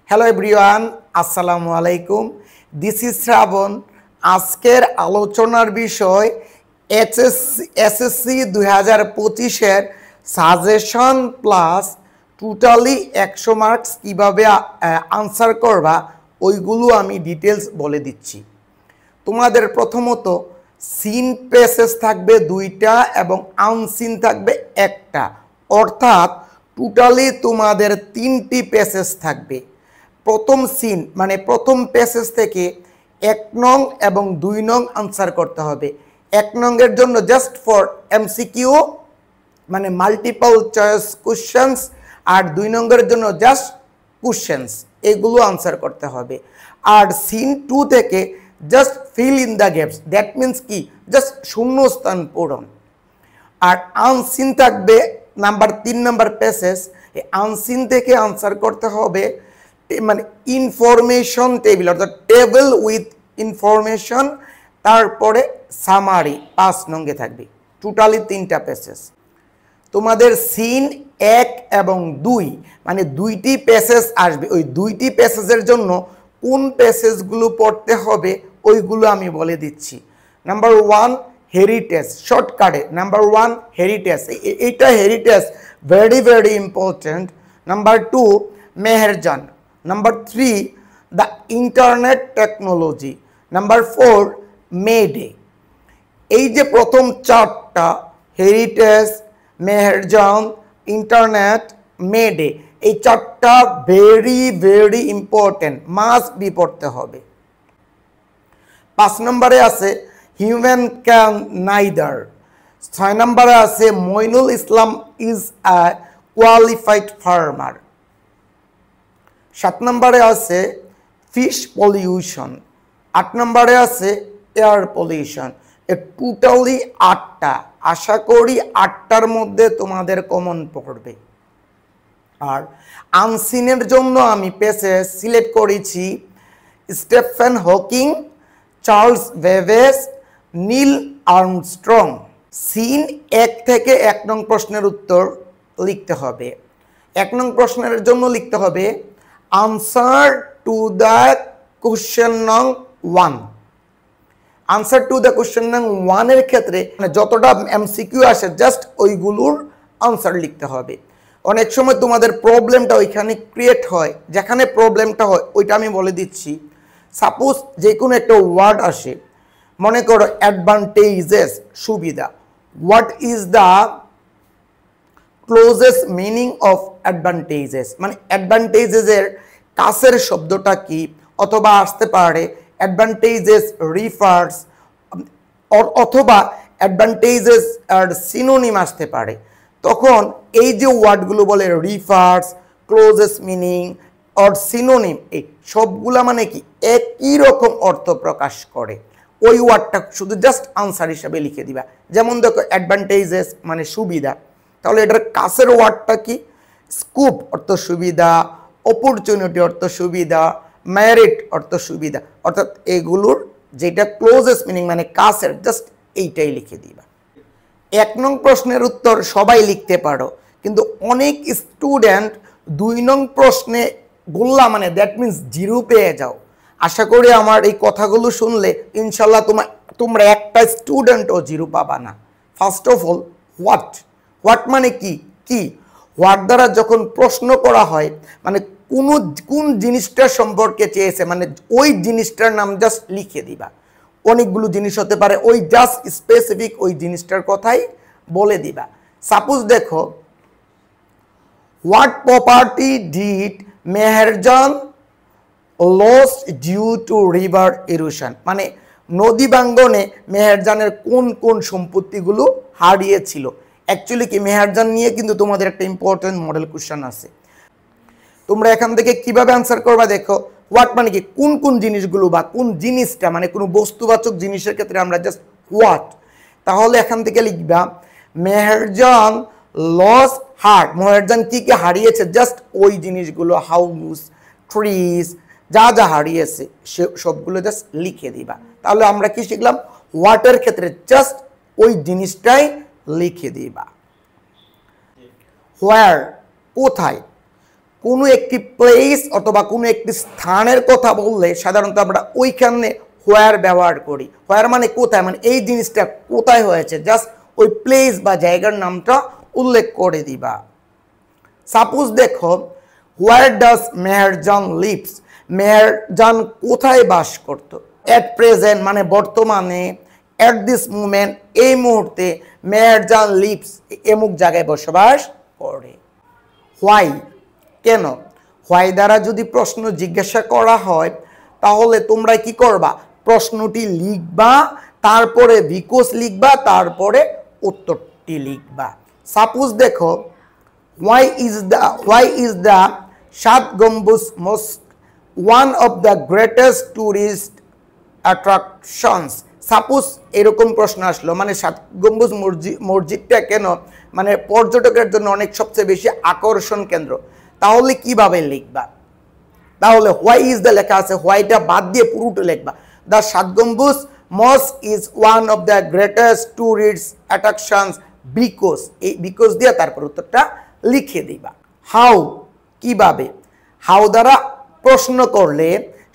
Hello everyone, আসসালামু আলাইকুম। This is Shrabon. আজকের আলোচনার বিষয় এসএসসি 2025-এর সাজেশন প্লাস টোটালি 100 মার্কস কীভাবে আনসার করবা ওইগুলো আমি ডিটেলস বলে দিচ্ছি। তোমাদের প্রথমত সিন প্যাসেজ থাকবে 2টা এবং আনসিন থাকবে 1টা, অর্থাৎ টোটালি তোমাদের 3টি প্যাসেজ থাকবে। প্রথম সিন মানে প্রথম প্যাসেজ থেকে 1 নং এবং 2 নং আনসার করতে হবে। 1 নংয়ের জন্য জাস্ট ফর এমসিকিউ মানে মাল্টিপল চয়েস কোশ্চেন্স, আর 2 নংয়ের জন্য জাস্ট কোশ্চেন্স, এগুলো আনসার করতে হবে। আর সিন 2 থেকে just fill in the gaps, that means কি জাস্ট শূন্যস্থান পূরণ। আর আনসিন থাকবে নাম্বার 3 নাম্বার প্যাসেজ। এই আনসিন থেকে আনসার করতে হবে মানে ইনফরমেশন টেবিল, অর্থাৎ টেবিল উইথ ইনফরমেশন, তারপরে সামারি 5 নঙ্গে থাকবে। টোটালি 3টা প্যাসেজ। তোমাদের সিন 1 এবং 2 মানে 2টি প্যাসেজ আসবে। ওই 2টি প্যাসেজের জন্য কোন প্যাসেজগুলো পড়তে হবে ওইগুলো আমি বলে দিচ্ছি। নাম্বার 1 হেরিটেজ, শর্টকাটে নাম্বার 1 হেরিটেজ, এইটা heritage very very important. Number 2 Meherjaan, number 3 the internet technology, number 4 May Day. এই যে প্রথম 4টা heritage, Meherjaan, internet, May Day, এই 4টা very very important, must be পড়তে হবে। 5 নম্বরে আছে হিউম্যান ক্যান নাইদার। 6 নম্বরে আছে Moinul Islam is a qualified farmer. 7 নম্বরে আছে ফিশ পলিউশন। 8 নম্বরে আছে এয়ার পলিউশন। এ টোটালি 8টা। আশা করি 8টার মধ্যে তোমাদের কমন পড়বে। আর আনসিনের জন্য আমি প্যাসেজ সিলেক্ট করেছি Stephen Hawking, Charles Babbage, Neil Armstrong. Seen 1 থেকে 1 নং প্রশ্নের উত্তর লিখতে হবে। 1 নং প্রশ্নের জন্য লিখতে হবে আনসার টু দ্য কোশ্চেন নং 1। আনসার টু দ্য কোশ্চেন নং 1 এর ক্ষেত্রে যতটা এমসিকিউ আসে জাস্ট ওইগুলোর আনসার লিখতে হবে। অনেক সময় তোমাদের প্রবলেমটা ওইখানে ক্রিয়েট হয়, যেখানে প্রবলেমটা হয় ওইটা আমি বলে দিচ্ছি। সাপোজ যে কোনো একটা ওয়ার্ড আসে, মনে করো অ্যাডভান্টেজেস, সুবিধা। What is the closest meaning of advantages, মানে অ্যাডভান্টেজেসের কাছের শব্দটা কি, অথবা আসতে পারে অ্যাডভান্টেজেস রিফার্স, অথবা অ্যাডভান্টেজেস আর সিনোনিম আসতে পারে। তখন এই যে ওয়ার্ডগুলো বলে refers, closest meaning or synonym, এই সবগুলা মানে কি একই রকম অর্থ প্রকাশ করে। ওই ওয়ার্ডটা শুধু জাস্ট আনসার হিসাবে লিখে দিবা। যেমন দেখো অ্যাডভান্টেজেস মানে সুবিধা, তাহলে এটার কাছের ওয়ার্ডটা কি স্কুপ অর্থ সুবিধা, অপরচুনিটি অর্থ সুবিধা, মেরিট অর্থ সুবিধা, অর্থাৎ এগুলোর যেটা ক্লোজেস্ট মিনিং মানে কাছের জাস্ট এইটাই লিখে দিবা। 1 নং প্রশ্নের উত্তর সবাই লিখতে পারো, কিন্তু অনেক স্টুডেন্ট 2 নং প্রশ্নে গোল্লা মানে দ্যাট মিন্স 0 পেয়ে যাও। আশা করি আমার এই কথাগুলো শুনলে ইনশাল্লাহ তোমরা একটা স্টুডেন্টও 0 পাবা না। ফার্স্ট অফ অল হোয়াট মানে কি হোয়াট দ্বারা যখন প্রশ্ন করা হয় মানে কোন জিনিসটা সম্পর্কে চেয়েছে, মানে ওই জিনিসটার নাম জাস্ট লিখে দিবা। অনেকগুলো জিনিস হতে পারে, ওই জাস্ট স্পেসিফিক ওই জিনিসটার কথাই বলে দিবা। সাপোজ দেখো what property did Meherjan lost due to river erosion, মানে নদী ভাঙ্গনে মেহেরজানের কোন কোন সম্পত্তিগুলো হারিয়েছিল। অ্যাকচুয়ালি কি মেহেরজান নিয়ে কিন্তু তোমাদের একটা ইম্পর্টেন্ট মডেল কোশ্চেন আছে। তোমরা এখান থেকে কিভাবে আনসার করবা দেখো, হোয়াট মানে কি কোন কোন জিনিসগুলো বা কোন জিনিসটা, মানে কোনো বস্তুবাচক জিনিসের ক্ষেত্রে আমরা জাস্ট হোয়াট, তাহলে এখান থেকে লিখবা মেহেরজান লস হার্ট, মেহেরজান কি কি হারিয়েছে জাস্ট ওই জিনিসগুলো, হাউস, ট্রিজ, যা যা হারিয়েছে সে সবগুলো জাস্ট লিখে দিবা। তাহলে আমরা কি শিখলাম, হোয়াটের ক্ষেত্রে জাস্ট ওই জিনিসটাই লিখে দিবা। হোয়ার কোথায়, কোনো একটি প্লেস অথবা কোনো একটি স্থানের কথা বললে সাধারণত আমরা ওইখানে হোয়ার ব্যবহার করি। হোয়ার মানে কোথায়, মানে এই জিনিসটা কোথায় হয়েছে, জাস্ট ওই প্লেস বা জায়গার নামটা উল্লেখ করে দিবা। সাপোজ দেখো, where does Meherjan lives, Meherjan কোথায় বাস করত। এট প্রেজেন্ট মানে বর্তমানে, এট দিস মুমেন্ট এই মুহূর্তে, মেহেরজান লিভস এমুক জায়গায় বসবাস করে। হোয়াই কেন, হোয়াই দ্বারা যদি প্রশ্ন জিজ্ঞাসা করা হয় তাহলে তোমরা কি করবা, প্রশ্নটি লিখবা, তারপরে বিকজ লিখবা, তারপরে উত্তরটি লিখবা। সাপোজ দেখো, why is the Shat Gombuj mosque one of the greatest tourist attractions. Suppose এরকম প্রশ্ন আসলো, মানে সাত গম্বুজ মসজিদটা কেন মানে পর্যটকের জন্য অনেক সবচেয়ে বেশি আকর্ষণ কেন্দ্র, তাহলে কিভাবে লিখবা, তাহলে হোয়াই ইজ দ্য লেখা আছে, হোয়াইটা বাদ দিয়ে পুরোটা লিখবা। The Shat Gombuj mosque is one of the greatest tourist attractions because, এই বিকজ দিয়ে তারপর উত্তরটা লিখে দিবা। হাউ কিভাবে, হাউ দ্বারা প্রশ্ন করলে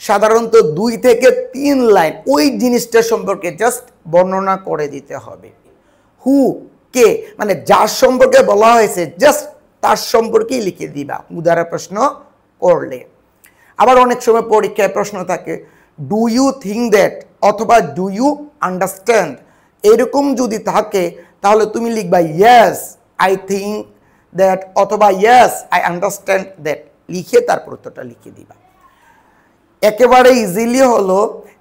সাধারণত 2 থেকে 3 লাইন ওই জিনিসটা সম্পর্কে জাস্ট বর্ণনা করে দিতে হবে। হু কে মানে যার সম্পর্কে বলা হয়েছে জাস্ট তার সম্পর্কেই লিখে দিবা হু দ্বারা প্রশ্ন করলে। আবার অনেক সময় পরীক্ষায় প্রশ্ন থাকে ডু ইউ থিঙ্ক দ্যাট অথবা ডু ইউ আন্ডারস্ট্যান্ড, এরকম যদি থাকে তাহলে তুমি লিখবা ইয়েস আই থিঙ্ক দ্যাট অথবা ইয়েস আই আন্ডারস্ট্যান্ড দ্যাট, লিখে তারপর উত্তরটা লিখে দিবা। একেবারে ইজিলি হলো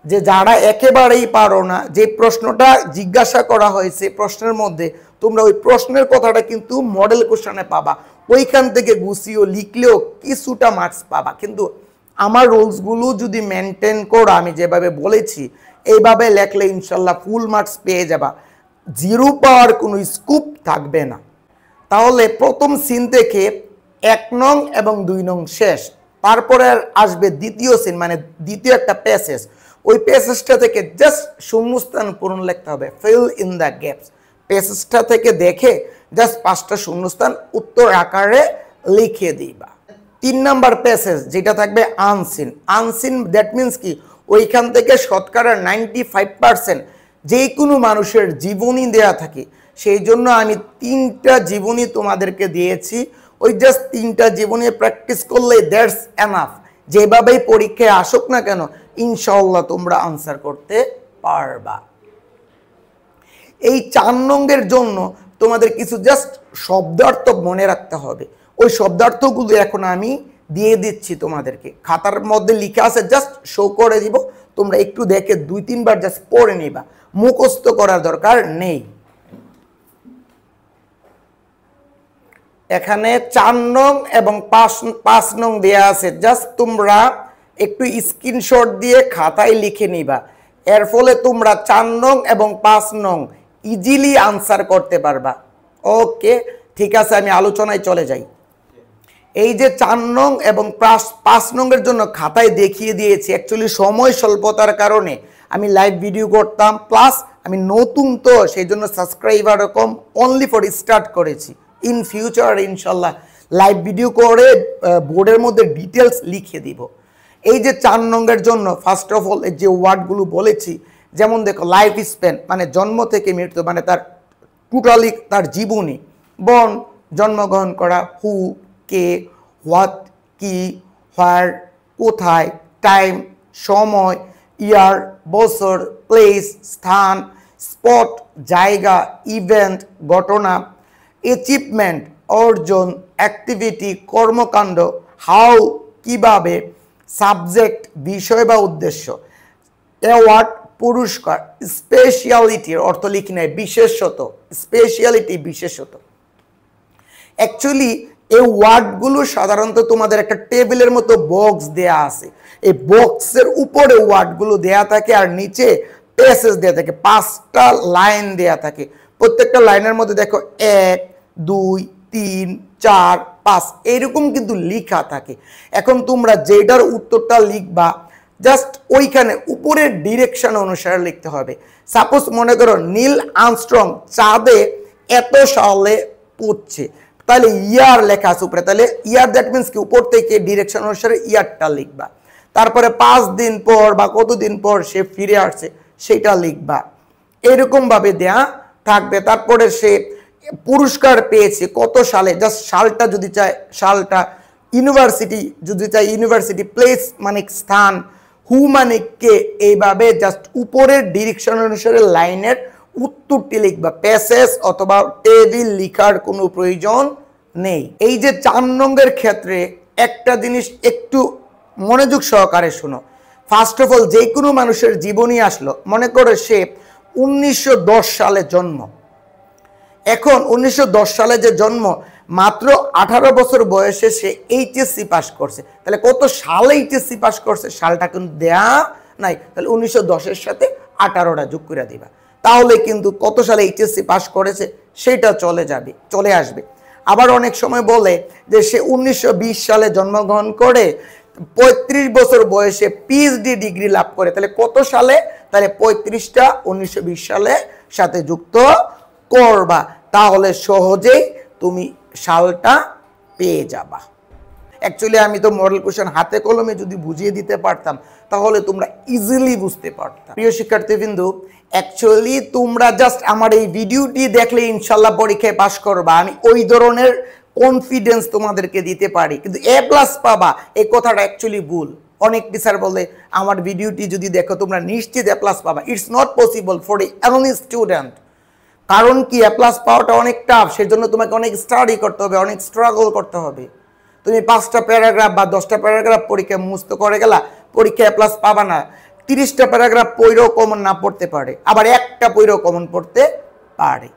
যে যারা একেবারেই পারো না, যে প্রশ্নটা জিজ্ঞাসা করা হয়েছে প্রশ্নের মধ্যে তোমরা ওই প্রশ্নের কথাটা কিন্তু মডেল কোশ্চেনে পাবা, ওইখান থেকে গুছিয়ে লিখলেও কিছুটা মার্কস পাবা। কিন্তু আমার রুলসগুলো যদি মেনটেন করো, আমি যেভাবে বলেছি এইভাবে লেখলে ইনশাল্লাহ ফুল মার্কস পেয়ে যাবা, 0 পাওয়ার কোনো স্কোপ থাকবে না। তাহলে প্রথম সিন থেকে 1 নং এবং 2 নং শেষ, তারপরে আসবে দ্বিতীয় সিন মানে দ্বিতীয় একটা প্যাসেজ, ওই প্যাসেজটা থেকে জাস্ট শূন্যস্থান পূরণ লিখতে হবে, ফিল ইন দ্য গ্যাপস। প্যাসেজটা থেকে দেখে জাস্ট 5টা শূন্যস্থান উত্তর আকারে লিখে দিবা। 3 নাম্বার প্যাসেজ যেটা থাকবে আনসিন, আনসিন দ্যাট মিনস কি, ওইখান থেকে শতকরা 95% যে কোনো মানুষের জীবনী দেয়া থাকে, সেই জন্য আমি 3টা জীবনী তোমাদেরকে দিয়েছি, ওই জাস্ট 3টা জীবনী প্র্যাকটিস করলে দ্যাটস এনাফ। যেভাবেই পরীক্ষায় আসুক না কেন ইনশাআল্লাহ তোমরা আনসার করতে পারবা। এই 4 নঙ্গের জন্য তোমাদের কিছু জাস্ট শব্দার্থ মনে রাখতে হবে, ওই শব্দার্থগুলো এখন আমি দিয়ে দিচ্ছি তোমাদেরকে, খাতার মধ্যে লিখা আছে জাস্ট শো করে দিব, তোমরা একটু দেখে 2-3 বার জাস্ট পড়ে নিবা, মুখস্থ করার দরকার নেই। এখানে 4 নং এবং 5 নং দেয়া আছে, জাস্ট তোমরা একটু স্ক্রিনশট দিয়ে খাতায় লিখে নিবা, এর ফলে তোমরা 4 নং এবং 5 নং ইজিলি আনসার করতে পারবা। ওকে ঠিক আছে, আমি আলোচনায় চলে যাই। এই যে 4 নং এবং 5 নং এর জন্য খাতায় দেখিয়ে দিয়েছি, অ্যাকচুয়ালি সময় স্বল্পতার কারণে আমি লাইভ ভিডিও করতাম, প্লাস আমি নতুন তো সেই জন্য subscriber com, only for start করেছি। ইন ফিউচার ইনশাল্লাহ লাইভ ভিডিও করে বোর্ডের মধ্যে ডিটেলস লিখে দিব। এই যে 4 নঙ্গের জন্য ফার্স্ট অফ অল যে ওয়ার্ডগুলো বলেছি, যেমন দেখো লাইফ স্প্যান মানে জন্ম থেকে মৃত্যু মানে তার টোটালি তার জীবনী, বর্ন জন্মগ্রহণ করা, হু কে, হোয়াট কি, হোয়ার কোথায়, টাইম সময়, ইয়ার বছর, প্লেস স্থান, স্পট জায়গা, ইভেন্ট ঘটনা, অ্যাচিভমেন্ট অর্জন, অ্যাক্টিভিটি কর্মকাণ্ড, হাউ কিভাবে, সাবজেক্ট বিষয় বা উদ্দেশ্য, অ্যাওয়ার্ড পুরস্কার, স্পেশালিটির অর্থ লিখি নাই বিশেষত, স্পেশালিটি বিশেষত। অ্যাকচুয়ালি এই ওয়ার্ডগুলো সাধারণত তোমাদের একটা টেবিলের মতো বক্স দেয়া আছে, এই বক্সের উপরে ওয়ার্ডগুলো দেয়া থাকে আর নিচে প্যাসেজ দেয়া থাকে, 5টা লাইন দেয়া থাকে, প্রত্যেকটা লাইনের মধ্যে দেখো 1 2 3 4 5 এইরকম কিন্তু লেখা থাকে। এখন তোমরা যেটার উত্তরটা লিখবা জাস্ট ওইখানে উপরের ডিরেকশন অনুসারে লিখতে হবে। সাপোজ মনে করো নীল আর্মস্ট্রং চাঁদে এত সালে পৌঁছে, তাহলে ইয়ার লেখা আছে উপরে, তাহলে ইয়ার দ্যাট মিনস কি উপর থেকে ডিরেকশন অনুসারে ইয়ারটা লিখবা। তারপরে 5 দিন পর বা কতদিন পর সে ফিরে আসছে সেটা লিখবা, এরকম ভাবে দেয়া থাকবে। তারপরে সে পুরস্কার পেয়েছে কত সালে, জাস্ট সালটা যদি চায় সালটা, ইউনিভার্সিটি যদি চায় ইউনিভার্সিটি, প্লেস মানে স্থান, হু মানে কে, এইভাবে জাস্ট উপরের ডিরেকশন অনুসারে লাইনের উত্তরটি লিখবা। প্যাসেজ অথবা টেবিল লিখার কোনো প্রয়োজন নেই। এই যে 4 নম্বরের ক্ষেত্রে একটা জিনিস একটু মনোযোগ সহকারে শোনো। ফার্স্ট অফ অল, যে কোনো মানুষের জীবনী আসলো, মনে করে সে 1910 সালে জন্ম, এখন 1910 সালে যে জন্ম, মাত্র 18 বছর বয়সে সে এইচএসসি পাস করছে। তাহলে কত সালে এইচএসসি পাস করছে সালটা কিন্তু দেয়া নাই, তাহলে 1910-এর সাথে 18টা যোগ করে দিবা, তাহলে কিন্তু কত সালে এইচএসসি পাস করেছে সেটা চলে আসবে। আবার অনেক সময় বলে যে সে 1920 সালে জন্মগ্রহণ করে 35 বছর বয়সে পিএইচডি ডিগ্রি লাভ করে, তাহলে কত সালে, তাহলে 35টা 1920 সালে সাথে যুক্ত করবা, তাহলে সহজেই তুমি সালটা পেয়ে যাবা। অ্যাকচুয়ালি আমি তো মডেল কোশ্চেন হাতে কলমে যদি বুঝিয়ে দিতে পারতাম তাহলে তোমরা ইজিলি বুঝতে পারতাম। প্রিয় শিক্ষার্থীবৃন্দু, অ্যাকচুয়ালি তোমরা জাস্ট আমার এই ভিডিওটি দেখলে ইনশাল্লাহ পরীক্ষায় পাশ করবা, আমি ওই ধরনের কনফিডেন্স তোমাদেরকে দিতে পারি। কিন্তু A+ পাবা এই কথাটা অ্যাকচুয়ালি ভুল। অনেক টিচার বলে আমার ভিডিওটি যদি দেখো তোমরা নিশ্চিত A+ পাবা। It's not possible for any student. কারণ কি, A+ পাওয়াটা অনেক টাফ, সেজন্য তোমাকে অনেক স্টাডি করতে হবে, অনেক স্ট্রাগল করতে হবে। তুমি 5টা প্যারাগ্রাফ বা 10টা প্যারাগ্রাফ পরীক্ষায় মুখস্থ করে গেলা, পরীক্ষায় A+ পাবা না। 30টা প্যারাগ্রাফ পড়েও কমন না পড়তে পারে, আবার একটা পড়েও কমন পড়তে পারে।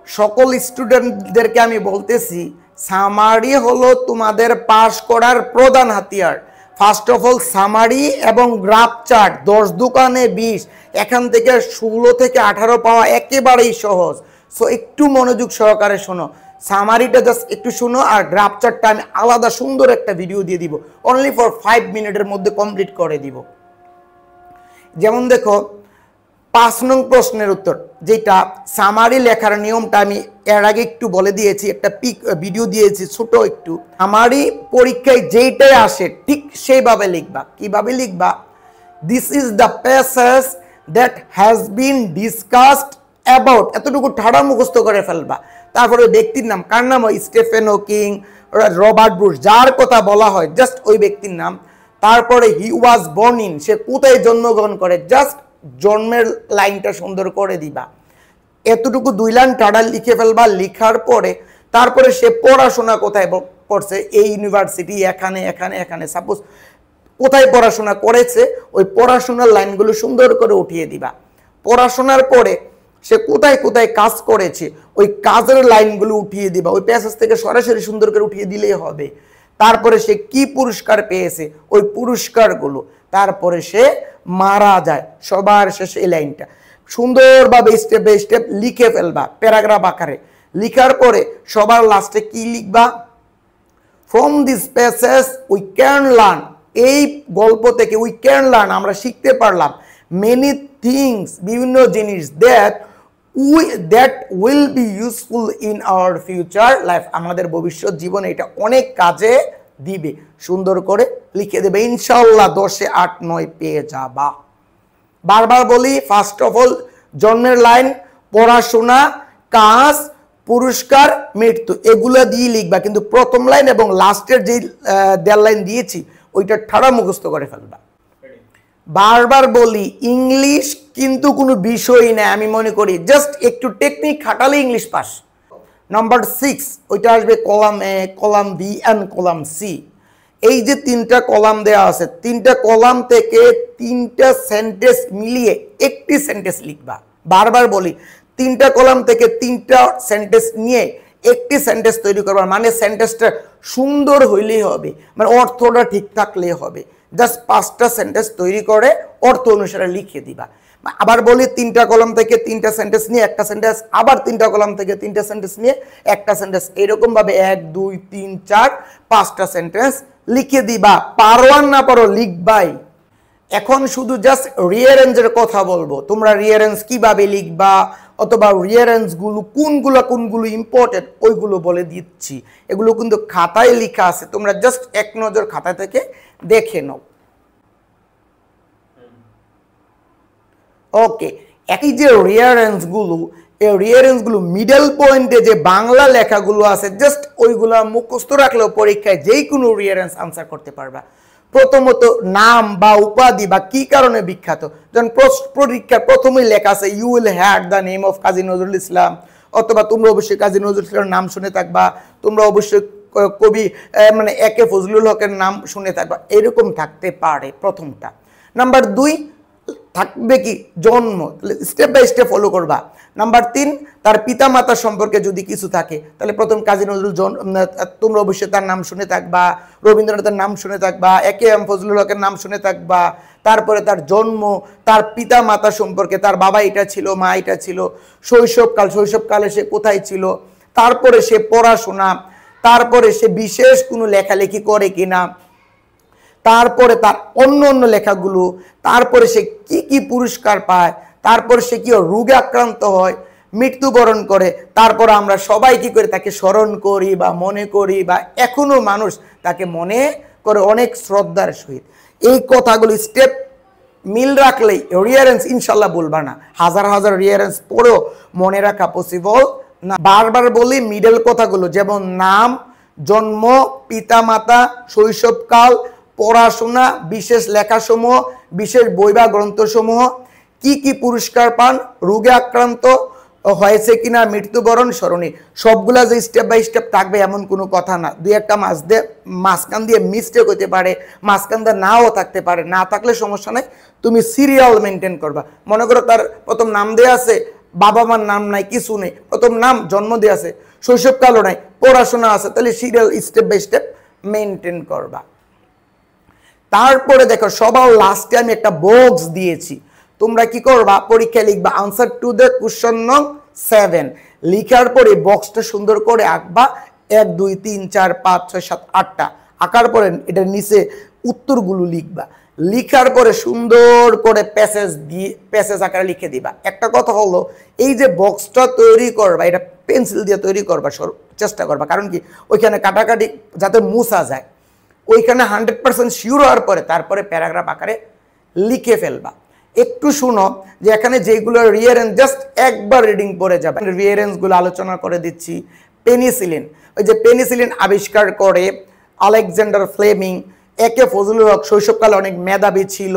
সকল স্টুডেন্টদেরকে আমি বলতেছি, সামারি হলো তোমাদের পাস করার প্রধান হাতিয়ার। ফার্স্ট অফ অল সামারি এবং গ্রাফ চার্ট 10 দোকানে 20, এখান থেকে 16 থেকে 18 পাওয়া একেবারেই সহজ। সো একটু মনোযোগ সহকারে শোনো, সামারিটা জাস্ট একটু শোনো, আর গ্রাফ চার্টটা আমি আলাদা সুন্দর একটা ভিডিও দিয়ে দিব, অনলি ফর 5 মিনিটের মধ্যে কমপ্লিট করে দিব। যেমন দেখো 5 নং প্রশ্নের উত্তর, যেটা সামারি লেখার নিয়মটা আমি এর আগে একটু বলে দিয়েছি, একটা ভিডিও দিয়েছি ছোট একটু। সামারি পরীক্ষায় যেইটাই আসে ঠিক সেইভাবে লিখবা। কিভাবে লিখবা? This is the passage that has been discussed about, এতটুকু ঠাড়া মুখস্থ করে ফেলবা। তারপরে ব্যক্তির নাম, কার নাম হয়, স্টিফেন হকিং, রবার্ট ব্রুস, যার কথা বলা হয় জাস্ট ওই ব্যক্তির নাম। তারপরে হি ওয়াজ বর্ন ইন, সে কোথায় জন্মগ্রহণ করে, জাস্ট জন্মের লাইনটা সুন্দর করে দিবা। এতটুকু 2 লাইন টাড়া লিখে ফেলবা। লিখার পরে তারপরে সে পড়াশোনা কোথায় করছে, এই ইউনিভার্সিটি, এখানে এখানে এখানে, সাপোজ কোথায় পড়াশোনা করেছে ওই পড়াশোনার লাইনগুলো সুন্দর করে উঠিয়ে দিবা। পড়াশোনার পরে সে কোথায় কোথায় কাজ করেছে ওই কাজের লাইনগুলো উঠিয়ে দিবা। ওই প্যাসেজ থেকে সরাসরি সুন্দর করে উঠিয়ে দিলেই হবে। তারপরে সে কি পুরস্কার পেয়েছে ওই পুরস্কারগুলো, তারপরে সে মারা যায়, সবার শেষে এই লাইনটা সুন্দরভাবে স্টেপ বাই স্টেপ লিখে ফেলবা প্যারাগ্রাফ আকারে। লিখার পরে সবার লাস্টে কি লিখবা, from this passage we can learn, এই গল্প থেকে উই ক্যান লার্ন, আমরা শিখতে পারলাম মেনি থিংস, বিভিন্ন জিনিস, that will be useful in our future life, আমাদের ভবিষ্যৎ জীবনে এটা অনেক কাজে দিবে। সুন্দর করে লিখে দেবে, ইনশাআল্লাহ 10-এ 8-9 পেয়ে যাবা। বারবার বলি, ফার্স্ট অফ অল জন্মের লাইন, পড়াশোনা, কাজ, পুরস্কার, মৃত্যু, এগুলো দিয়ে লিখবা। কিন্তু প্রথম লাইন এবং লাস্টের যে 1.5 লাইন দিয়েছি ওইটা ঠাড়া মুখস্থ করে ফেলবা। বারবার বলি, ইংলিশ কিন্তু কোনো বিষয়ই না, আমি মনে করি জাস্ট একটু টেকনিক খাটালে ইংলিশ পাস। নাম্বার 6 ওইটা আসবে column A, column B and column C. এই যে 3টা কলাম দেওয়া আছে, 3টা কলাম থেকে 3টা সেন্টেন্স মিলিয়ে একটি সেন্টেন্স লিখবা। বারবার বলি, 3টা কলাম থেকে 3টা সেন্টেন্স নিয়ে একটি সেন্টেন্স তৈরি করবা। মানে সেন্টেন্সটা সুন্দর হইলেই হবে, মানে অর্থটা ঠিক থাকলেই হবে। জাস্ট 5টা সেন্টেন্স তৈরি করে অর্থ অনুসারে লিখে দিবা। আবার বলি, 3টা কলাম থেকে 3টা সেন্টেন্স নিয়ে একটা সেন্টেন্স, আবার 3টা কলাম থেকে 3টা সেন্টেন্স নিয়ে একটা সেন্টেন্স, এরকম ভাবে 1 2 3 4 5টা সেন্টেন্স লিখে দিবা। পারো আর না পারো লিখবাই। এখন শুধু জাস্ট রিঅ্যারেঞ্জের কথা বলবো, তোমরা রিঅ্যারেঞ্জ কিভাবে লিখবা, অথবা রিয়ারেন্সগুলো কোনগুলো ইম্পর্টেন্ট ওইগুলো বলে দিচ্ছি। এগুলো কিন্তু খাতায় লেখা আছে, তোমরা জাস্ট এক নজর খাতা থেকে দেখে নাও। ওকে, একই যে রিয়ারেন্সগুলো, এই রিয়ারেন্সগুলো মিডল পয়েন্টে যে বাংলা লেখাগুলো আছে জাস্ট ওইগুলো মুখস্থ রাখলেও পরীক্ষায় যেই কোনো রিয়ারেন্স আনসার করতে পারবা। প্রথমত নাম বা উপাধি বা কি কারণে বিখ্যাত, যেমন পরীক্ষার প্রথমেই লেখা আছে you will had the name of Kazi Nazrul Islam, অথবা তোমরা অবশ্যই কাজী নজরুল ইসলামের নাম শুনে থাকবা, তোমরা অবশ্যই কবি মানে একে ফজলুল হকের নাম শুনে থাকবা, এরকম থাকতে পারে প্রথমটা। নাম্বার 2 থাকবে কি জন্ম, স্টেপ বাই স্টেপ ফলো করবা। নাম্বার 3 তার পিতা মাতা সম্পর্কে যদি কিছু থাকে তাহলে প্রথম কাজী নজরুল তোমরা অবশ্যই তার নাম শুনে থাকবা, রবীন্দ্রনাথের নাম শুনে থাকবা, একে এম ফজলুল হকের নাম শুনে থাকবা। তারপরে তার জন্ম, তার পিতা মাতা সম্পর্কে, তার বাবা এটা ছিল, মা এটা ছিল, শৈশবকালে সে কোথায় ছিল, তারপরে সে পড়াশোনা, তারপরে সে বিশেষ কোনো লেখালেখি করে কিনা, তারপরে তার অন্য অন্য লেখাগুলো, তারপরে সে কি কি পুরস্কার পায়, তারপরে সে কি রোগে আক্রান্ত হয়, মৃত্যুবরণ করে, তারপর আমরা সবাই কি করে তাকে স্মরণ করি বা মনে করি, বা এখনো মানুষ তাকে মনে করে অনেক শ্রদ্ধার সহিত। এই কথাগুলো স্টেপ মিল রাখলেই রিয়ারেন্স ইনশাল্লাহ বলবা না, হাজার হাজার রিয়ারেন্স পড়েও মনে রাখা পসিবল না। বারবার বলি মিডল কথাগুলো, যেমন নাম, জন্ম, পিতামাতা, শৈশবকাল, পড়াশোনা, বিশেষ লেখাসমূহ, বিশেষ বই বা গ্রন্থসমূহ, কি কি পুরস্কার পান, রোগে আক্রান্ত হয়েছে কিনা, মৃত্যুবরণ, স্মরণী, সবগুলা যে স্টেপ বাই স্টেপ থাকবে এমন কোনো কথা না। দুই একটা মাঝখান দিয়ে মিস্টেক হতে পারে, মাঝখান দিয়ে নাও থাকতে পারে, না থাকলে সমস্যা নাই, তুমি সিরিয়াল মেনটেন করবা। মনে করো তার প্রথম নাম দেয়া আছে, বাবা মার নাম নাই, কিছু নেই, প্রথম নাম জন্ম দেয়া আছে, শৈশবকালও নাই, পড়াশোনা আছে, তাহলে serial step by step maintain করবা। তারপরে দেখো সবার লাস্টে আমি একটা বক্স দিয়েছি, তোমরা কি করবা পরীক্ষায় লিখবা আনসার টু দ্য কোশ্চেন নং 7, লিখার পরে বক্সটা সুন্দর করে আঁকবা, 1 2 3 4 5 6 7 8টা আঁকার পরে এটার নিচে উত্তরগুলো লিখবা, লিখার পরে সুন্দর করে প্যাসেজ আকারে লিখে দিবা। একটা কথা হলো এই যে বক্সটা তৈরি করবা এটা পেন্সিল দিয়ে তৈরি করবা, চেষ্টা করবা, কারণ কি ওইখানে কাটাকাটি যাতে মুছা যায়, ওইখানে 100% শিওর হওয়ার পরে তারপরে প্যারাগ্রাফ আকারে লিখে ফেলবা। একটু শুনো যে এখানে যেগুলো রিয়ারেন্স জাস্ট একবার রিডিং পড়ে যাবে, রিয়ারেন্সগুলো আলোচনা করে দিচ্ছি। পেনিসিলিন, ওই যে পেনিসিলিন আবিষ্কার করে আলেকজান্ডার ফ্লেমিং। একে ফজলুল হক শৈশবকালে অনেক মেধাবী ছিল,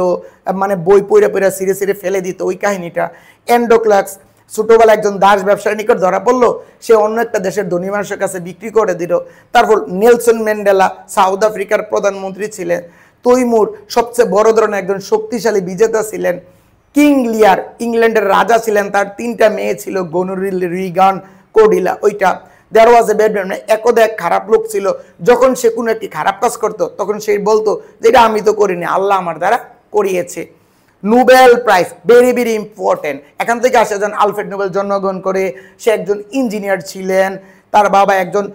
মানে বই পড়ে সিঁড়ে ফেলে দিত, ওই কাহিনীটা। এন্ডোক্লাক্স ছোটবেলা একজন দাস ব্যবসায়ীর নিকট ধরা পড়লো, সে অন্য একটা দেশের ধনী মানুষের কাছে বিক্রি করে দিল। তারপর নেলসন ম্যান্ডেলা সাউথ আফ্রিকার প্রধানমন্ত্রী ছিলেন। তৈমুর সবচেয়ে বড় ধরনের একজন শক্তিশালী বিজেতা ছিলেন। কিং লিয়ার ইংল্যান্ডের রাজা ছিলেন, তার 3টা মেয়ে ছিল, গনোরিল, রিগান, কোডিলা। ওইটা দেয়ার ওয়াজ এ ব্যাড ম্যান, একদা এক খারাপ লোক ছিল, যখন সে কোনো একটি খারাপ কাজ করতো তখন সে বলতো যে এটা আমি তো করিনি, আল্লাহ আমার দ্বারা করিয়েছে। Nobel prize very very important, এখান থেকে আসে একজন আলফ্রেড নোবেল জন্মগ্রহণ করে, সে একজন ইঞ্জিনিয়ার ছিলেন, তার বাবা একজন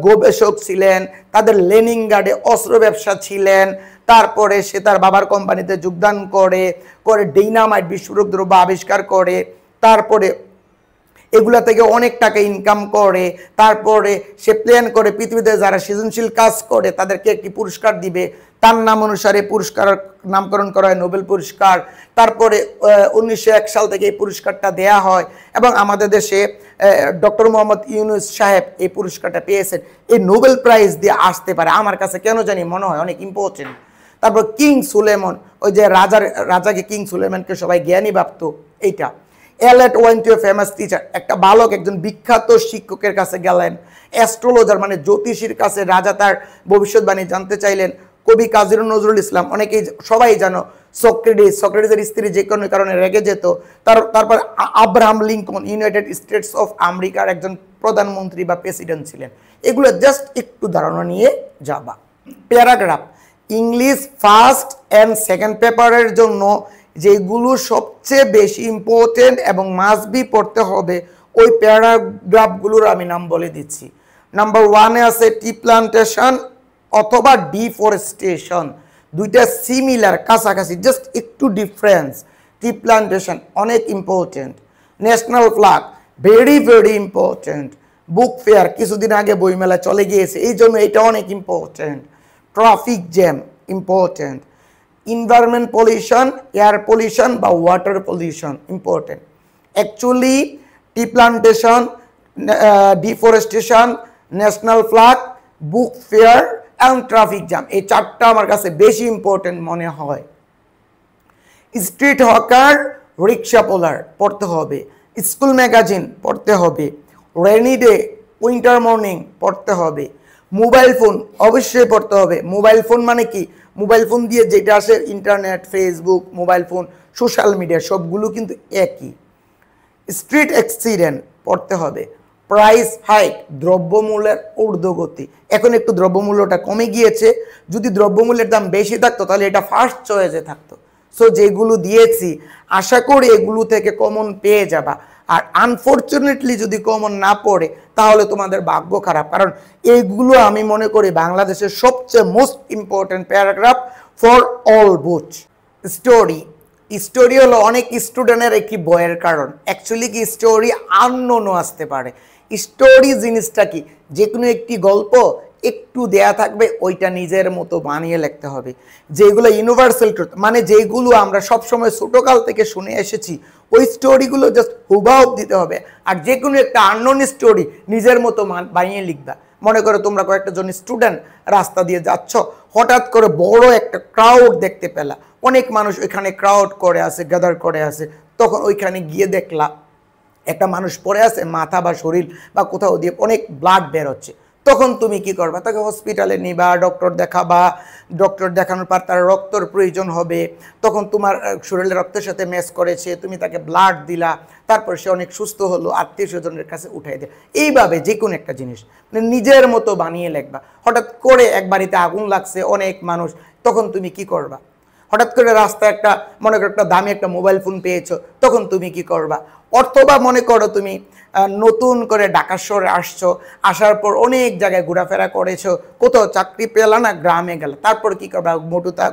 গবেষক ছিলেন, তাদের লেনিনগ্রাডে অস্ত্র ব্যবসা ছিলেন। তারপরে সে তার বাবার কোম্পানিতে যোগদান করে ডাইনামাইট বিস্ফোরক দ্রব্য আবিষ্কার করে, তারপরে এগুলা থেকে অনেক টাকা ইনকাম করে। তারপরে সে প্ল্যান করে পৃথিবীতে যারা সৃজনশীল কাজ করে তাদেরকে একটি পুরস্কার দিবে, তার নাম অনুসারে পুরস্কার নামকরণ করা হয় নোবেল পুরস্কার। তারপরে 1901 সাল থেকে এই পুরস্কারটা দেয়া হয় এবং আমাদের দেশে ডক্টর মোহাম্মদ ইউনুস সাহেব এই পুরস্কারটা পেয়েছেন। এই নোবেল প্রাইজ দিয়ে আসতে পারে, আমার কাছে কেন জানি মনে হয় অনেক ইম্পর্টেন্ট। তারপর কিং সুলেমান, ওই যে রাজাকে কিং সুলেমানকে সবাই জ্ঞানী ভাবতো, এইটা। এলেট went to a famous teacher, একটা বালক একজন বিখ্যাত শিক্ষকের কাছে গেলেন। অ্যাস্ট্রোলজার মানে জ্যোতিষীর কাছে রাজা তার ভবিষ্যৎবাণী জানতে চাইলেন। কবি কাজী নজরুল ইসলাম, অনেকেই সবাই জানো, সক্রেটিসের স্ত্রী যে কোনো কারণে রেগে যেত। তারপর Abraham Lincoln United states of আমেরিকার একজন প্রধানমন্ত্রী বা প্রেসিডেন্ট ছিলেন। এগুলো জাস্ট একটু ধারণা নিয়ে যাবা। Paragraph English first and second পেপারের জন্য যেগুলো সবচেয়ে বেশি ইম্পর্টেন্ট এবং মাস্ট বি পড়তে হবে ওই প্যারাগ্রাফগুলোর আমি নাম বলে দিচ্ছি। নাম্বার 1-এ আছে টি প্লান্টেশন অথবা ডিফরেস্টেশন, দুইটা সিমিলার, কাছাকাছি, জাস্ট একটু ডিফারেন্স। টি প্লান্টেশন অনেক important. National flag very very important. Book fair কিছুদিন আগে বইমেলা চলে গিয়েছে, এই জন্য এটা অনেক important. Traffic jam important. Environment pollution, air pollution বা water pollution important. Actually tree plantation, deforestation, national flag, book fair and traffic jam, এই চারটা আমার কাছে বেশি ইম্পর্টেন্ট মনে হয়। স্ট্রিট হকার, রিক্সা পোলার পড়তে হবে, স্কুল ম্যাগাজিন পড়তে হবে, রেনি ডে, উইন্টার মর্নিং পড়তে হবে, মোবাইল ফোন অবশ্যই পড়তে হবে। মোবাইল ফোন মানে কি, মোবাইল ফোন দিয়ে যেটা আসে internet, Facebook, mobile phone, social media সবগুলো কিন্তু একই। স্ট্রিট অ্যাক্সিডেন্ট পড়তে হবে। প্রাইস হাইক, দ্রব্যমূল্যের ঊর্ধ্বগতি। এখন একটু দ্রব্যমূল্যটা কমে গিয়েছে, যদি দ্রব্যমূল্যের দাম বেশি থাকতো তাহলে এটা ফার্স্ট চয়েসে থাকতো। সো যেগুলো দিয়েছি আশা করি এগুলো থেকে কমন পেয়ে যাবা। আর আনফর্চুনেটলি যদি কমন না পড়ে তাহলে তোমাদের ভাগ্য খারাপ, কারণ এইগুলো আমি মনে করি বাংলাদেশের সবচেয়ে most important paragraph for all booth. Story, story হলো অনেক স্টুডেন্টের একটি বয়ের কারণ। অ্যাকচুয়ালি কি স্টোরি আননোনও আসতে পারে। স্টোরি জিনিসটা কি, যে কোনো একটি গল্প একটু দেয়া থাকবে, ওইটা নিজের মতো বানিয়ে লিখতে হবে। যেগুলো ইউনিভার্সাল ট্রুথ, মানে যেগুলো আমরা সবসময় ছোটোকাল থেকে শুনে এসেছি, ওই স্টোরিগুলো জাস্ট হুবহু দিতে হবে। আর যে কোনো একটা আননোন স্টোরি নিজের মতো বানিয়ে লিখবা। মনে করো তোমরা কয়েকটা জন স্টুডেন্ট রাস্তা দিয়ে যাচ্ছ, হঠাৎ করে বড় একটা ক্রাউড দেখতে পেলা, অনেক মানুষ ওইখানে ক্রাউড করে আছে, গ্যাদার করে আছে। তখন ওইখানে গিয়ে দেখলা একটা মানুষ পড়ে আছে, মাথা বা শরীর বা কোথাও দিয়ে অনেক ব্লাড বের হচ্ছে। তখন তুমি কি করবা, তাকে হসপিটালে নিবা, ডক্টর দেখাবা। ডক্টর দেখানোর পর তার রক্তর প্রয়োজন হবে, তখন তোমার শরীরের রক্তের সাথে ম্যাচ করেছে, তুমি তাকে ব্লাড দিলা, তারপর সে অনেক সুস্থ হলো, আত্মীয় স্বজনের কাছে উঠাই দেয়। এইভাবে যে কোনো একটা জিনিস মানে নিজের মতো বানিয়ে লিখবা। হঠাৎ করে এক বাড়িতে আগুন লাগছে, অনেক মানুষ, তখন তুমি কি করবা? হঠাৎ করে রাস্তায় একটা মনে করো একটা দামি একটা মোবাইল ফোন পেয়েছো, তখন তুমি কি করবা? অথবা মনে করো তুমি নতুন করে ঢাকা শহরে আসছো, আসার পর অনেক জায়গায় ঘোরাফেরা করেছো, কোথাও চাকরি পেলা না, গ্রামে গেলে, তারপর কি করবা?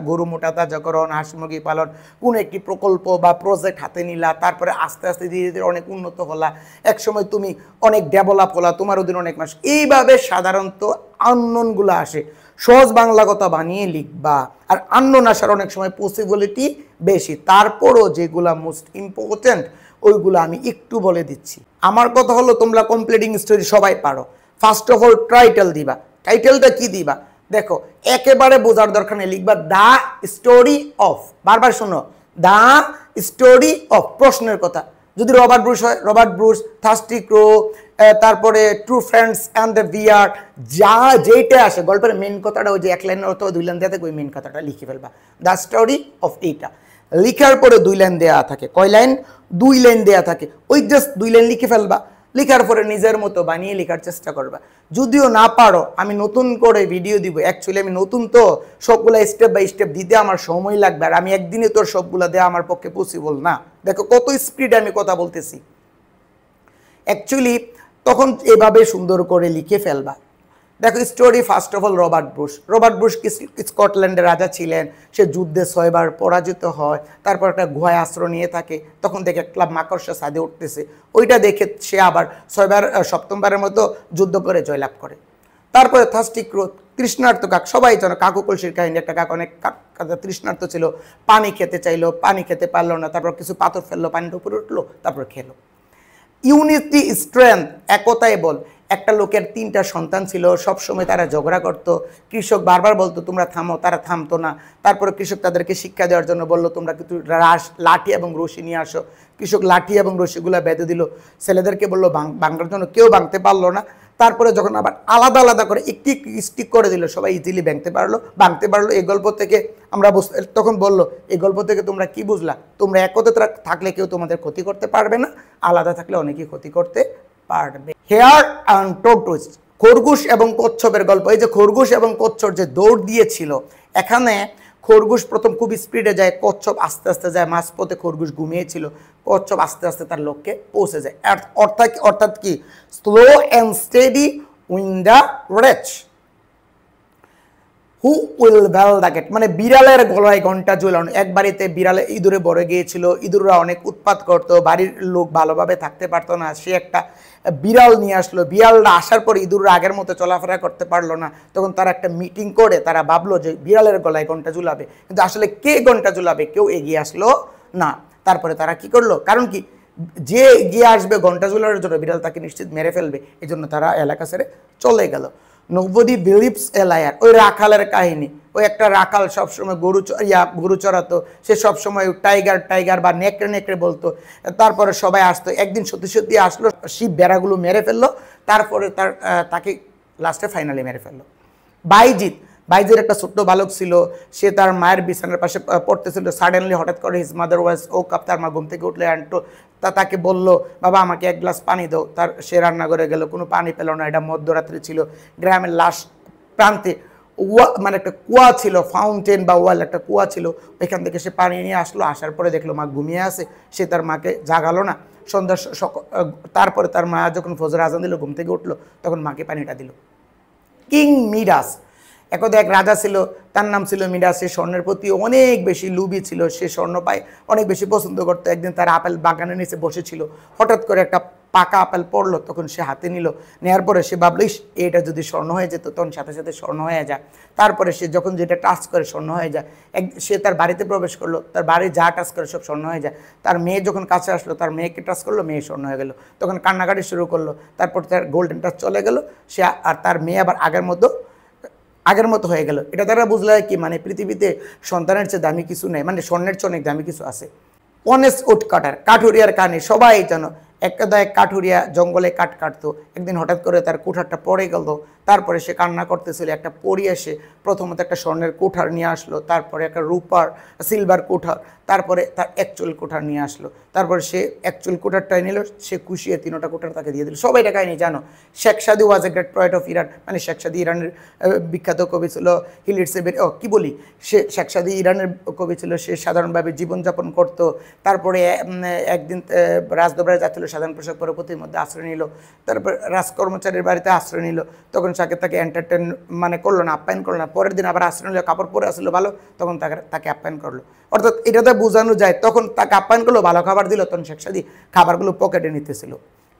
গরু মোটা তাজাকরণ, হাঁস মুরগি পালন, কোনো একটি প্রকল্প বা প্রজেক্ট হাতে নিলা, তারপরে আস্তে আস্তে ধীরে ধীরে অনেক উন্নত হলা, একসময় তুমি অনেক ডেভেলপ হলা, তোমার অধীনে অনেক মানুষ। এইভাবে সাধারণত আননোনগুলো আসে। সহজ বাংলা কথা বানিয়ে লিখবা। আর আননোন আসার অনেক সময় পসিবিলিটি বেশি, তারপরও যেগুলা মোস্ট ইম্পর্টেন্ট ওইগুলো আমি একটু বলে দিচ্ছি। আমার কথা হলো তোমরা কমপ্লিটিং স্টোরি সবাই পারো। ফার্স্ট অফ অল টাইটেল দিবা। টাইটেলটা কি দিবা দেখো, একেবারে বোঝার দরকার নেই, লিখবা দ্য স্টোরি অফ, বারবার শোনো, দ্য স্টোরি অফ, প্রশ্নের কথা। যদি রবার্ট ব্রুস হয়, রবার্ট ব্রুস, থার্স্টি ক্রো, তারপরে true friends and the bear, যা যেইটা আসে গল্পের মেন কথাটা, ওই যে এক লাইনের অথবা দুই লাইন দেওয়া থাকে, ওই মেন কথাটা লিখে ফেলবা, দ্য স্টোরি অফ এইটা। লিখার পরে দুই লাইন দেওয়া থাকে, কয় লাইন? দুই লাইন দেওয়া থাকে, ওই জাস্ট দুই লাইন লিখে ফেলবা। লিখার পরে নিজের মতো বানিয়ে লেখার চেষ্টা করবা। যদিও না পারো, আমি নতুন করে ভিডিও দিব। অ্যাকচুয়ালি আমি নতুন তো, সবগুলা স্টেপ বাই স্টেপ দিতে আমার সময় লাগবে, আর আমি একদিনে তোর সবগুলা দেওয়া আমার পক্ষে পসিবল না। দেখো কত স্পিডে আমি কথা বলতেছি। অ্যাকচুয়ালি তখন এভাবে সুন্দর করে লিখে ফেলবা। দেখো story first of all Robert Bruce. Robert Bruce স্কটল্যান্ডের রাজা ছিলেন, সে যুদ্ধে 6 বার পরাজিত হয়, তারপর একটা গুহায় আশ্রয় নিয়ে থাকে, তখন দেখে ক্লাব মাকড়সা ছাদে উঠতেছে, ওইটা দেখে সে আবার 6 বার 7মবারের মতো যুদ্ধ করে জয়লাভ করে। তারপরে থার্স্টি ক্রো, তৃষ্ণার্ত কাক, সবাই জানো কাকু কলসির কাহিনী, একটা কাক অনেক তৃষ্ণার্ত ছিল, পানি খেতে চাইলো, পানি খেতে পারলো না, তারপর কিছু পাথর ফেললো, পানির উপরে উঠলো, তারপর খেলো। ইউনিটি স্ট্রেংথ, একতায় বল। একটা লোকের 3টা সন্তান ছিল, সবসময় তারা ঝগড়া করতো, কৃষক বারবার বলতো তোমরা থামো, তারা থামতো না। তারপরে কৃষক তাদেরকে শিক্ষা দেওয়ার জন্য বললো তোমরা কিন্তু লাঠি এবং রশি নিয়ে আসো। কৃষক লাঠি এবং রশিগুলো বেঁধে দিল, ছেলেদেরকে বললো ভাঙার জন্য, কেউ ভাঙতে পারলো না। তারপরে যখন আবার আলাদা আলাদা করে একটি স্টিক করে দিল, সবাই ইজিলি ভাঙতে পারলো। এই গল্প থেকে আমরা তখন বললো, এই গল্প থেকে তোমরা কি বুঝলা? তোমরা একত্রে থাকলে কেউ তোমাদের ক্ষতি করতে পারবে না, আলাদা থাকলে অনেকেই ক্ষতি করতে পারবে। হেয়ার অ্যান্ড টর্টয়েজ, খরগোশ এবং কচ্ছপের গল্প। এই যে খরগোশ এবং কচ্ছপ যে দৌড় দিয়েছিল, এখানে খরগোশ প্রথম খুব স্পিডে যায়, কচ্ছপ আস্তে আস্তে যায়, মাঝপথে খরগোশ ঘুমিয়েছিল, কচ্ছপ আস্তে আস্তে তার লক্ষ্যে পৌঁছে যায়। অর্থাৎ কি, slow and steady win the race. Who will bell the gate, মানে বিড়ালের গলায় ঘন্টা ঝুলানো। এক বাড়িতে বিড়ালে ইঁদুরে ভরে গিয়েছিল, ইঁদুররা অনেক উৎপাত করতো, বাড়ির লোক ভালোভাবে থাকতে পারতো না। সে একটা বিড়াল নিয়ে আসলো, বিড়ালটা আসার পর ইঁদুররা আগের মতো চলাফেরা করতে পারলো না। তখন তারা একটা মিটিং করে তারা ভাবলো যে বিড়ালের গলায় ঘন্টা ঝুলাবে, কিন্তু আসলে কে ঘন্টা ঝুলাবে কেউ এগিয়ে আসলো না। তারপরে তারা কি করলো, কারণ কি যে এগিয়ে আসবে ঘন্টা ঝুলানোর জন্য বিড়াল তাকে নিশ্চিত মেরে ফেলবে, এই জন্য তারা এলাকা ছেড়ে চলে গেল। নোবডি বিলিভস এ লায়ার, ওই রাখালের কাহিনী। ওই একটা রাখাল সবসময় গরু চড়াতো, সে সবসময় টাইগার বা নেকড়ে নেকড়ে বলতো। তারপরে সবাই আসতো, একদিন সত্যি সত্যি আসলো, শিব বেড়াগুলো মেরে ফেললো। তারপরে তাকে লাস্টে ফাইনালি মেরে ফেললো। বাইজির একটা ছোট্ট বালক ছিল, সে তার মায়ের বিছানার পাশে পড়তেছিল। সাডেনলি হঠাৎ করে his mother was woke up, তার মা ঘুম থেকে উঠলে আনতো, তাকে বলল বাবা আমাকে এক গ্লাস পানি দাও। সে রান্নাঘরে গেল, কোনো পানি পেল না। এটা মধ্যরাত্রি ছিল, গ্রামের লাস্ট প্রান্তে মানে একটা কুয়া ছিল, ফাউন্টেন বা ওয়াল একটা কুয়া ছিল, ওইখান থেকে সে পানি নিয়ে আসলো। আসার পরে দেখলো মা ঘুমিয়ে আছে, সে তার মাকে জাগালো না। সন্ধ্যা তারপরে তার মা যখন ফজর আজান দিল, ঘুম থেকে উঠলো, তখন মাকে পানিটা দিল। কিং মিডাস, একদা এক রাজা ছিল, তার নাম ছিল মিডাস। সে স্বর্ণের প্রতি অনেক বেশি লুবি ছিল, সে স্বর্ণ পায় অনেক বেশি পছন্দ করতো। একদিন তার আপেল বাগানের নিচে বসেছিল, হঠাৎ করে একটা পাকা আপেল পড়লো, তখন সে হাতে নিল। নেওয়ার পরে সে ভাবলো এটা যদি স্বর্ণ হয়ে যেত, তখন সাথে সাথে স্বর্ণ হয়ে যায়। তারপরে সে যখন যেটা টাচ করে স্বর্ণ হয়ে যায়। সে তার বাড়িতে প্রবেশ করলো, তার বাড়ি যা টাচ করে সব স্বর্ণ হয়ে যায়। তার মেয়ে যখন কাছে আসলো, তার মেয়েকে টাচ করলো, মেয়ে স্বর্ণ হয়ে গেল। তখন কান্নাকাটি শুরু করলো। তারপর তার গোল্ডেন টাচ চলে গেল, সে আর তার মেয়ে আবার আগের মতো হয়ে গেল। এটা তারা বুঝলো কি, মানে পৃথিবীতে সন্তানের চেয়ে দামি কিছু নেই, মানে স্বর্ণের চেয়ে অনেক দামি কিছু আছে। অনেস্ট উড কাটার, কাঠুরিয়ার কাহিনী সবাই জানো। এক কাঠুরিয়া জঙ্গলে কাঠ কাটতো, একদিন হঠাৎ করে তার কুঠারটা পড়ে গেল। তারপরে সে কান্না করতেছিল, একটা পরি এসে প্রথমত একটা স্বর্ণের কুঠার নিয়ে আসলো, তারপরে একটা রূপার সিলভার কুঠার, তারপরে তার একচুল কুঠার নিয়ে আসলো। তারপরে সে একচুল কুঠারটাই নিল, সে খুশিয়ে 3টা কুঠার তাকে দিয়ে দিল। সবাই এটা কাহিনী জানো। Sheikh Saadi was a great poet of Iran, মানে শেখ সাদি ইরানের বিখ্যাত কবি ছিল। শেখ সাদি ইরানের কবি ছিল। সে সাধারণভাবে জীবনযাপন করত। তারপরে একদিন রাজদরবারে যাচ্ছিল, সাধারণ পোশাক পরে পথের মধ্যে আশ্রয় নিল। তারপর রাজকর্মচারীর বাড়িতে আশ্রয় নিল, তখন তাকে এন্টারটেন মানে করলো না, আপ্যায়ন করলো না। পরের দিন আবার আশ্রয় নিল, কাপড় পরে আসলো ভালো, তখন তাকে আপ্যায়ন করলো। অর্থাৎ এটাতে বোঝানো যায়, তখন তাকে আপ্যায়ন করলো, ভালো খাবার দিল, তখন শেখ সাদি খাবারগুলো পকেটে নিতেছিল।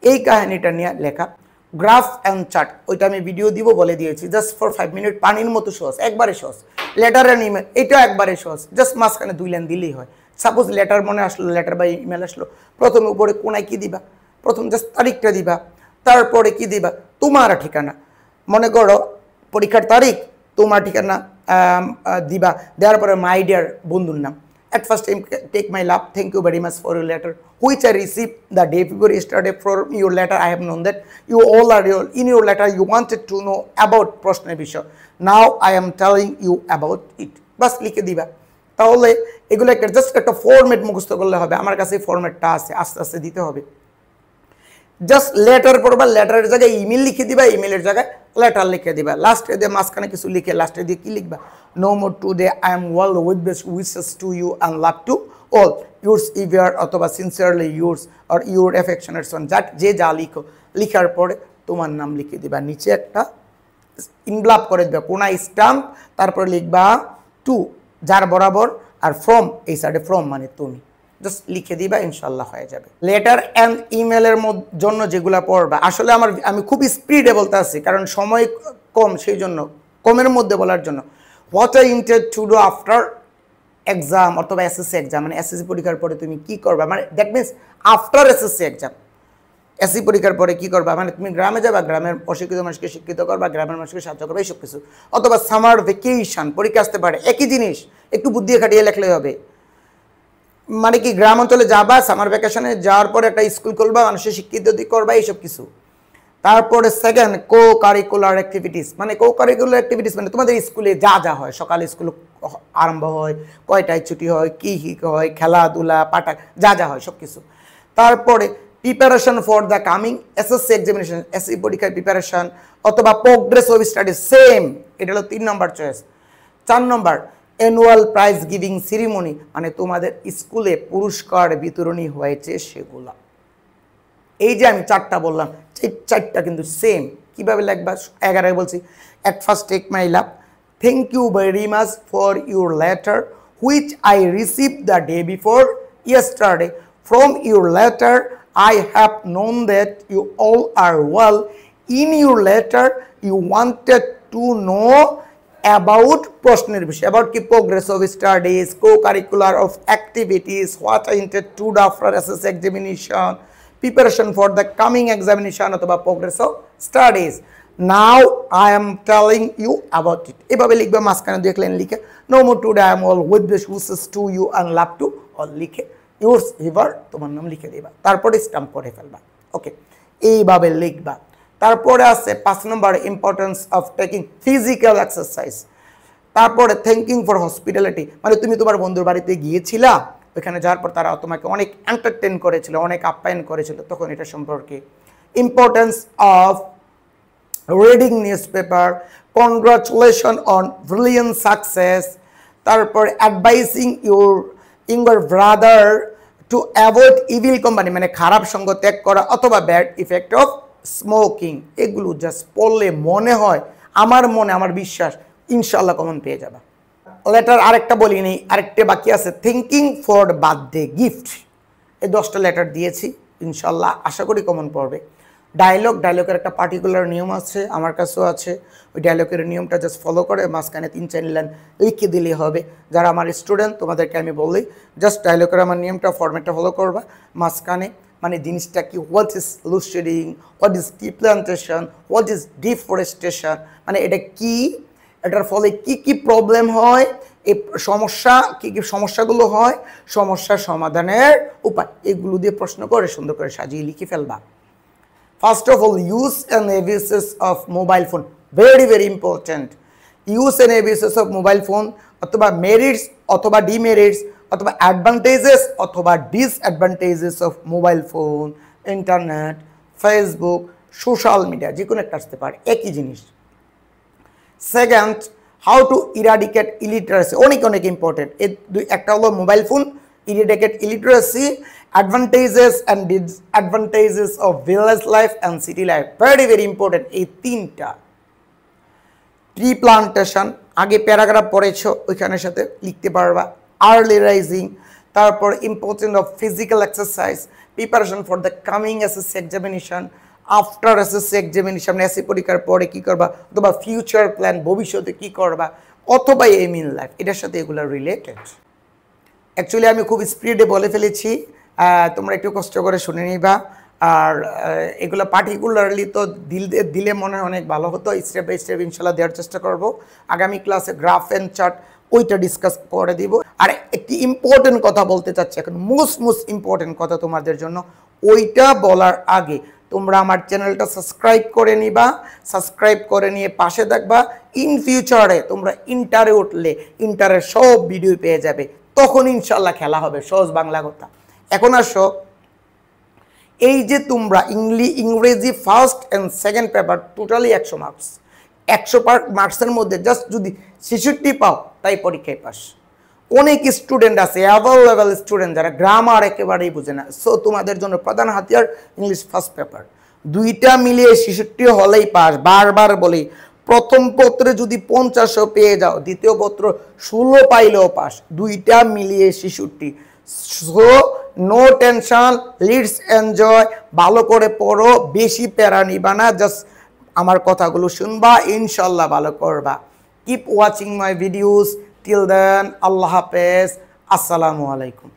এই কাহিনীটা নিয়ে লেখা। গ্রাফ অ্যান্ড চার্ট, ওইটা আমি ভিডিও দিব, বলে দিয়েছি। জাস্ট ফর 5 মিনিট, পানির মতো সহজ, একবারে সহজ। লেটার অ্যান্ড ইমেল, এটাও একবারে সহজ, জাস্ট মাঝখানে 2 লাইন দিলেই হয়। সাপোজ লেটার মনে আসলো, লেটার বা ইমেল আসলো, প্রথমে উপরে কোনায় কি দিবা, প্রথম জাস্ট তারিখটা দিবা, তারপরে কি দিবা, তোমার ঠিকানা। মনে করো পরীক্ষার তারিখ, তোমার ঠিকানা দিবা, দেওয়ার পরে মাই ডিয়ার বন্ধুর নাম। At first, take my love. Thank you very much for your letter, which I received the day before yesterday. From your letter, I have known that you all are in your letter. You wanted to know about প্রশ্নের বিষয়. Now I am telling you about it. বাস লিখে দিবা। তাহলে এগুলো just একটা format মুখস্থ করলে হবে। আমার কাছে ফরম্যাটটা আছে, আস্তে আস্তে দিতে হবে। জাস্ট লেটার পড়বা, লেটারের জায়গায় ইমেল লিখে দিবা, ইমেলের জায়গায় লেটার লিখে দিবা। লাস্টে দিয়ে মাঝখানে কিছু লিখে লাস্টে দিয়ে কি লিখবা, no more today I am well with best wishes to you and love to all yours ever, অথবা সিনসিয়ারলি ইউরস অর ইউর অ্যাফেকশনের সন, যে যা লিখো, লিখার পরে তোমার নাম লিখে দিবা। নিচে একটা ইনভ্লাপ করে দিবা, কোনা স্টাম্প, তারপরে লিখবা টু যার বরাবর, আর ফ্রম এই সাইডে ফ্রম মানে তুমি, জাস্ট লিখে দিবা, ইনশাল্লাহ হয়ে যাবে। লেটার অ্যান্ড ইমেলের জন্য যেগুলো পড়বা, আসলে আমি খুব স্পিডে বলতে আছি, কারণ সময় কম, সেই জন্য কমের মধ্যে বলার জন্য। What I intend to do after exam অথবা এসএসসি এক্সাম, মানে এসএসসি পরীক্ষার পরে তুমি কি করবা, মানে that means after SSC exam. SC পরীক্ষার পরে কি করবা, মানে তুমি গ্রামে যাবা, গ্রামের অশিক্ষিত মানুষকে শিক্ষিত করবা, গ্রামের মানুষকে সাহায্য করবা, এইসব কিছু। অথবা সামার ভ্যাকেশন, পরীক্ষা আসতে পারে, একই জিনিস, একটু বুদ্ধি খাটিয়ে লেখলেই হবে। মানে কি গ্রাম অঞ্চলে যাবা, সামার ভ্যাকেশনে যাওয়ার পরে একটা স্কুল করবা, মানুষের শিক্ষিত করবা, এইসব কিছু। তারপরে সেকেন্ড, কো কারিকুলার অ্যাক্টিভিটিস, মানে কো কারিকুলার অ্যাক্টিভিটিস মানে তোমাদের স্কুলে যা যা হয়, সকালে স্কুল আরম্ভ হয়, কয়টায় ছুটি হয়, কি হয়, খেলাধুলা, পাঠা, যা যা হয় সব কিছু। তারপরে preparation for the coming SSC examination, SSC পরীক্ষার প্রিপারেশন, অথবা প্রোগ্রেস অফ স্টাডিজ, সেম, এটা হলো 3 নম্বর চয়েস। 4 নম্বর, অ্যানুয়াল প্রাইজ গিভিং সেরিমনি, মানে তোমাদের স্কুলে পুরস্কার বিতরণী হয়েছে সেগুলা। এই যে আমি 4টা বললাম, 4টা কিন্তু সেম। কিভাবে লিখবা, 11 বলছি। At first take my love, thank you very much for your letter which I received the day before yesterday. From your letter I have known that you all are well. In your letter you wanted to know about প্রশ্নের বিষয়, about কি progress of studies, co-curricular of activities, what I intend to do after SSC examination, preparation for the coming examination অথবা progress of studies. Now I am telling you about it. এভাবে লিখবে, মাঝখানে দুই এক line লিখে no more today I am all with the wishes to you and love to all লিখে yours ever তোমার নাম লিখে দিবা, তারপরে স্ট্যাম্প করে ফেলবা। ওকে, এইভাবে লিখবা। তারপরে আছে 5 number importance of taking physical exercise. তারপরে থ্যাঙ্কিং ফর হসপিটালিটি, মানে তুমি তোমার বন্ধুর বাড়িতে গিয়েছিলা, ওখানে যাওয়ার পর তারা তোমাকে অনেক এন্টারটেইন করেছিল, অনেক আপ্যায়ন করেছিল, তখন এটা সম্পর্কে। Importance of reading newspaper, congratulation on brilliant success. তারপর advising your brother to avoid evil company, মানে খারাপ সঙ্গ ত্যাগ করা অথবা ব্যাড ইফেক্ট অফ স্মোকিং। এগুলো জাস্ট পড়লে মনে হয়, আমার বিশ্বাস ইনশাল্লাহ কমন পেয়ে যাবা। লেটার আরেকটা বলি নেই, আরেকটা বাকি আছে, থিঙ্কিং ফর বার্থডে গিফট। এই 10টা লেটার দিয়েছি, ইনশাল্লাহ আশা করি কমন পড়বে। ডায়লগের একটা পার্টিকুলার নিয়ম আছে, আমার কাছেও আছে। ওই ডায়লগের নিয়মটা জাস্ট ফলো করে মাঝখানে 3-4 লাইন লিখে দিলে হবে। যারা আমার স্টুডেন্ট তোমাদেরকে আমি বলি, জাস্ট ডায়লগের আমার নিয়মটা, ফরম্যাটটা ফলো করবা। মাঝখানে মানে জিনিসটা কি, what is load shedding, what is T plantation, what is deforestation, মানে এটা কি, এটার ফলে কি কি প্রবলেম হয়, এই সমস্যা কি কি সমস্যাগুলো হয়, সমস্যার সমাধানের উপায়, এগুলো দিয়ে প্রশ্ন করে সুন্দর করে সাজিয়ে লিখে ফেলবা। First of all, use and abuses of mobile phone, very very important. Use and abuses of mobile phone, অথবা মেরিটস অথবা ডিমেরিটস, অথবা অ্যাডভান্টেজেস অথবা disadvantages of mobile phone, internet, Facebook, social media, যে কোনো একটা আসতে পারে, একই জিনিস। Second, how to eradicate illiteracy, অনেক অনেক ইম্পর্টেন্ট। একটা হলো mobile phone, eradicate illiteracy, advantages and disadvantages of village life and city life, very very important এই 3টা। ট্রি প্লান্টেশন, আগে প্যারাগ্রাফ পড়েছো, ওইখানের সাথে লিখতে পারবা। আর্লি রাইজিং, তারপর important of physical exercise, preparation for the coming SSC examination, after SSC examination, SSC পরীক্ষার পরে কী করবা, অথবা ফিউচার প্ল্যান, ভবিষ্যতে কী করবা, অথবা এম ইন লাইফ, এটার সাথে এগুলো রিলেটেড। অ্যাকচুয়ালি আমি খুব স্পিডে বলে ফেলেছি, তোমরা একটু কষ্ট করে শুনে নিবা। আর এগুলো পার্টিকুলারলি তো দিলে মনে হয় অনেক ভালো হতো, স্টেপ বাই স্টেপ ইনশাল্লাহ দেওয়ার চেষ্টা করব। আগামী ক্লাসে গ্রাফ অ্যান্ড চার্ট ওইটা ডিসকাস করে দিব। আর একটি ইম্পর্টেন্ট কথা বলতে চাচ্ছি এখন, মোস্ট ইম্পর্টেন্ট কথা তোমাদের জন্য। ওইটা বলার আগে তোমরা আমার চ্যানেলটা সাবস্ক্রাইব করে নিবা, সাবস্ক্রাইব করে নিয়ে পাশে থাকবা। ইন ফিউচারে তোমরা ইন্টারে উঠলে ইন্টারের সব ভিডিও পেয়ে যাবে, তখন ইনশাল্লাহ খেলা হবে, সহজ বাংলা কথা। এখন আসো, এই যে তোমরা ইংরেজি first and second paper totally 100 marks, 100 মার্কসের মধ্যে জাস্ট যদি 66 পাও তাই পরীক্ষায় পাস। অনেক স্টুডেন্ট আছে, অ্যাভেলেবেল স্টুডেন্ট যারা গ্রামার একেবারেই বুঝে না, সো তোমাদের জন্য প্রধান হাতিয়ার ইংলিশ ফার্স্ট পেপার, 2টা মিলিয়ে 66 হলেই পাস। বারবার বলি, প্রথম পত্রে যদি 50 পেয়ে যাও, দ্বিতীয় পত্র 16 পাইলেও পাস, 2টা মিলিয়ে 66। সো নো টেনশন, লিটস এনজয়, ভালো করে পড়ো, বেশি প্যারা নিবা না, জাস্ট আমার কথাগুলো শুনবা, ইনশাল্লাহ ভালো করবা। Keep watching my videos, till then আল্লাহ হাফেজ, আসসালামু আলাইকুম।